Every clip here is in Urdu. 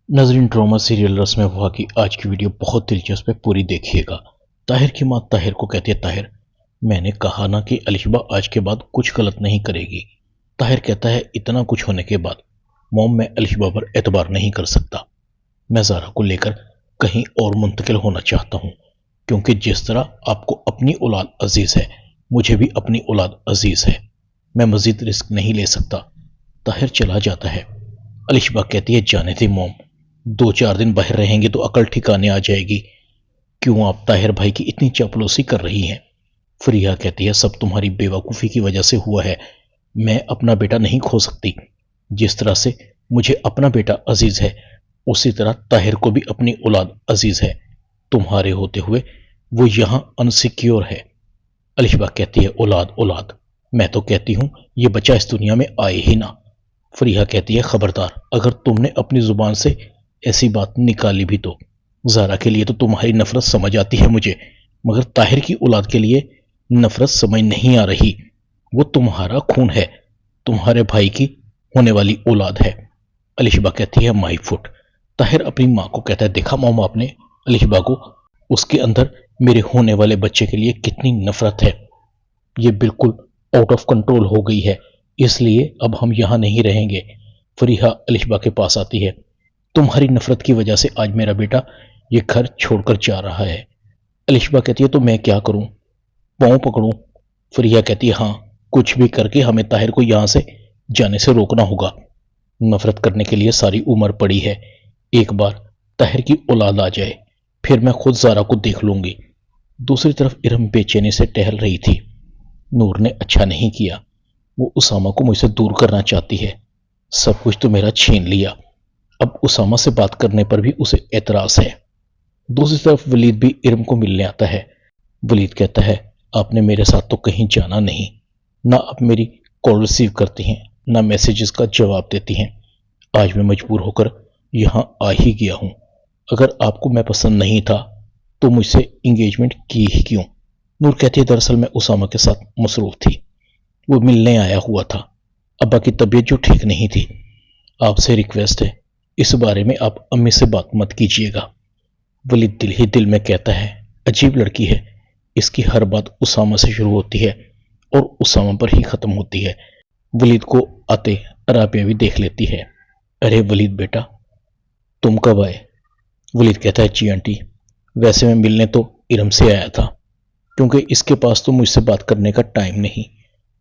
ناظرین، ڈرامہ سیریل رسم وفا کی آج کی ویڈیو بہت دلچسپ ہے، پوری دیکھیے گا۔ طاہر کی ماں طاہر کو کہتی ہے، طاہر میں نے کہا نا کہ الشبہ آج کے بعد کچھ غلط نہیں کرے گی۔ طاہر کہتا ہے، اتنا کچھ ہونے کے بعد موم میں الشبہ پر اعتبار نہیں کر سکتا۔ میں زارا کو لے کر کہیں اور منتقل ہونا چاہتا ہوں، کیونکہ جس طرح آپ کو اپنی اولاد عزیز ہے مجھے بھی اپنی اولاد عزیز ہے۔ میں مزید رسک نہیں لے سکتا۔ طاہر چلا جاتا ہے۔ الشبہ کہتی ہے، جانے دے موم، 2-4 دن باہر رہیں گے تو عقل ٹھکانے آ جائے گی۔ کیوں آپ طاہر بھائی کی اتنی چاپلوسی کر رہی ہیں؟ فریحہ کہتی ہے، سب تمہاری بے وقوفی کی وجہ سے ہوا ہے۔ میں اپنا بیٹا نہیں کھو سکتی۔ جس طرح سے مجھے اپنا بیٹا عزیز ہے اسی طرح طاہر کو بھی اپنی اولاد عزیز ہے۔ تمہارے ہوتے ہوئے وہ یہاں انسیکیور ہے۔ الشبہ کہتی ہے، اولاد اولاد، میں تو کہتی ہوں یہ بچہ اس دنیا میں آئے ہی نہ۔ فریحہ کہتی ہے، خبردار، اگر تم نے اپنی زبان سے ایسی بات نکالی بھی تو زارا کے لیے تو تمہاری نفرت سمجھ آتی ہے مجھے، مگر طاہر کی اولاد کے لیے نفرت سمجھ نہیں آ رہی۔ وہ تمہارا خون ہے، تمہارے بھائی کی ہونے والی اولاد ہے۔ الشبہ کہتی ہے، مائی فٹ۔ طاہر اپنی ماں کو کہتا ہے، دیکھا ماما آپ نے الشبہ کو، اس کے اندر میرے ہونے والے بچے کے لیے کتنی نفرت ہے۔ یہ بالکل آؤٹ آف کنٹرول ہو گئی ہے، اس لیے اب ہم یہاں نہیں رہیں گے۔ فریحہ الشبہ کے پاس آتی ہے، تمہاری نفرت کی وجہ سے آج میرا بیٹا یہ گھر چھوڑ کر جا رہا ہے۔ الشبہ کہتی ہے، تو میں کیا کروں؟ پاؤں پکڑوں؟ فریحہ کہتی ہے، ہاں، کچھ بھی کر کے ہمیں طاہر کو یہاں سے جانے سے روکنا ہوگا۔ نفرت کرنے کے لیے ساری عمر پڑی ہے، ایک بار طاہر کی اولاد آ جائے پھر میں خود زارا کو دیکھ لوں گی۔ دوسری طرف ارم بے چینی سے ٹہل رہی تھی۔ نور نے اچھا نہیں کیا، وہ اسامہ کو مجھ سے دور کرنا چاہتی ہے۔ سب کچھ تو میرا چھین لیا، اب اسامہ سے بات کرنے پر بھی اسے اعتراض ہے۔ دوسری طرف ولید بھی ارم کو ملنے آتا ہے۔ ولید کہتا ہے، آپ نے میرے ساتھ تو کہیں جانا نہیں، نہ آپ میری کال ریسیو کرتی ہیں نہ میسیجز کا جواب دیتی ہیں۔ آج میں مجبور ہو کر یہاں آ ہی گیا ہوں۔ اگر آپ کو میں پسند نہیں تھا تو مجھ سے انگیجمنٹ کی ہی کیوں؟ نور کہتی ہے، دراصل میں اسامہ کے ساتھ مصروف تھی، وہ ملنے آیا ہوا تھا۔ ابا کی طبیعت جو ٹھیک نہیں تھی۔ آپ سے ریکویسٹ ہے، اس بارے میں آپ امی سے بات مت کیجیے گا۔ ولید دل ہی دل میں کہتا ہے، عجیب لڑکی ہے، اس کی ہر بات اسامہ سے شروع ہوتی ہے اور اسامہ پر ہی ختم ہوتی ہے۔ ولید کو آتے رابعہ بھی دیکھ لیتی ہے۔ ارے ولید بیٹا، تم کب آئے؟ ولید کہتا ہے، جی آنٹی، ویسے میں ملنے تو ارم سے آیا تھا، کیونکہ اس کے پاس تو مجھ سے بات کرنے کا ٹائم نہیں،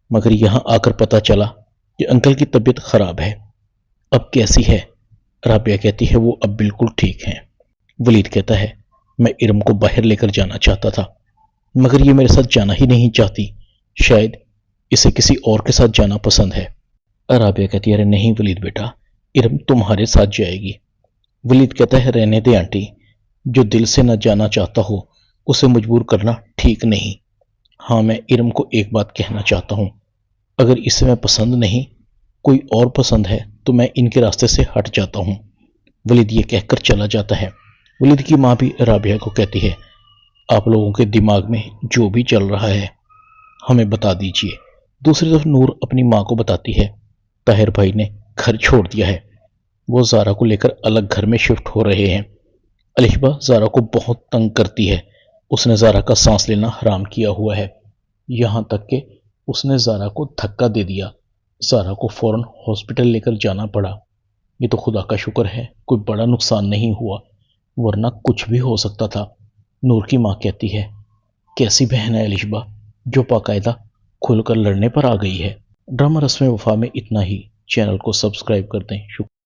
مگر یہاں آ کر پتا چلا کہ انکل کی طبیعت خراب ہے۔ اب کیسی ہے؟ رابعہ کہتی ہے، وہ اب بالکل ٹھیک ہیں۔ ولید کہتا ہے، میں ارم کو باہر لے کر جانا چاہتا تھا، مگر یہ میرے ساتھ جانا ہی نہیں چاہتی، شاید اسے کسی اور کے ساتھ جانا پسند ہے۔ رابعہ کہتی ہے، ارے نہیں ولید بیٹا، ارم تمہارے ساتھ جائے گی۔ ولید کہتا ہے، رہنے دے آنٹی، جو دل سے نہ جانا چاہتا ہو اسے مجبور کرنا ٹھیک نہیں۔ ہاں، میں ارم کو ایک بات کہنا چاہتا ہوں، اگر اسے میں پسند نہیں، کوئی اور پسند ہے تو میں ان کے راستے سے ہٹ جاتا ہوں۔ ولید یہ کہہ کر چلا جاتا ہے۔ ولید کی ماں بھی رابعہ کو کہتی ہے، آپ لوگوں کے دماغ میں جو بھی چل رہا ہے ہمیں بتا دیجئے۔ دوسری طرف نور اپنی ماں کو بتاتی ہے، طاہر بھائی نے گھر چھوڑ دیا ہے، وہ زارا کو لے کر الگ گھر میں شفٹ ہو رہے ہیں۔ الشبہ زارا کو بہت تنگ کرتی ہے، اس نے زارا کا سانس لینا حرام کیا ہوا ہے، یہاں تک کہ اس نے زارا کو دھکا دے دیا۔ زارا کو فوراً ہاسپٹل لے کر جانا پڑا۔ یہ تو خدا کا شکر ہے کوئی بڑا نقصان نہیں ہوا، ورنہ کچھ بھی ہو سکتا تھا۔ نور کی ماں کہتی ہے، کیسی بہن ہے الشبہ جو باقاعدہ کھل کر لڑنے پر آ گئی ہے۔ ڈرامہ رسم وفا میں اتنا ہی، چینل کو سبسکرائب کر دیں۔ شکریہ۔